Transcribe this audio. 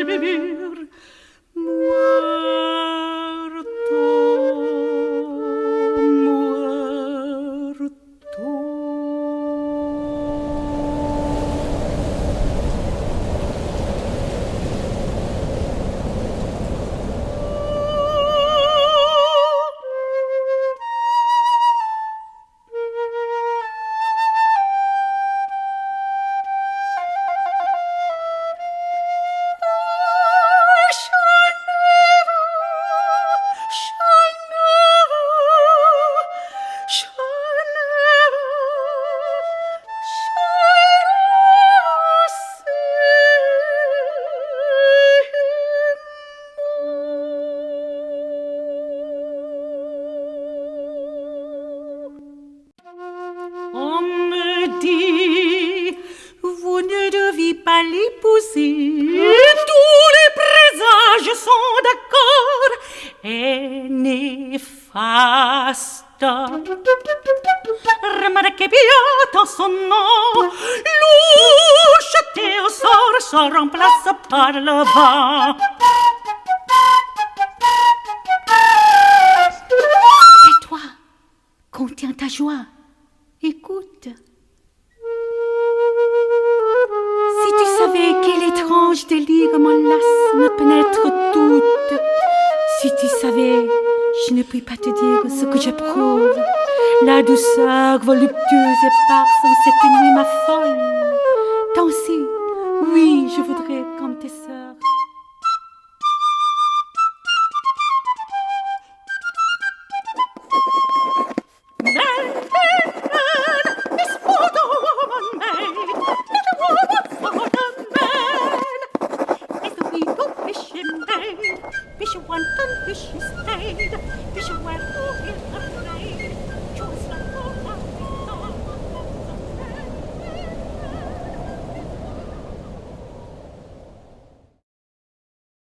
vivir, muerto, muerto. On me dit, vous ne deviez pas l'épouser. Tous les présages sont d'accord et néfaste. Remarquez bien dans son nom, loucheté au sort se remplace par le vent. Et toi, contiens ta joie. Écoute, si tu savais quel étrange délire m'enlace, me pénètre toute, si tu savais, je ne puis pas te dire ce que j'éprouve, la douceur voluptueuse éparse en cette nuit m'affole. Danser, oui, je voudrais comme tes sœurs. Fish one ton, fish is paid. Fish one.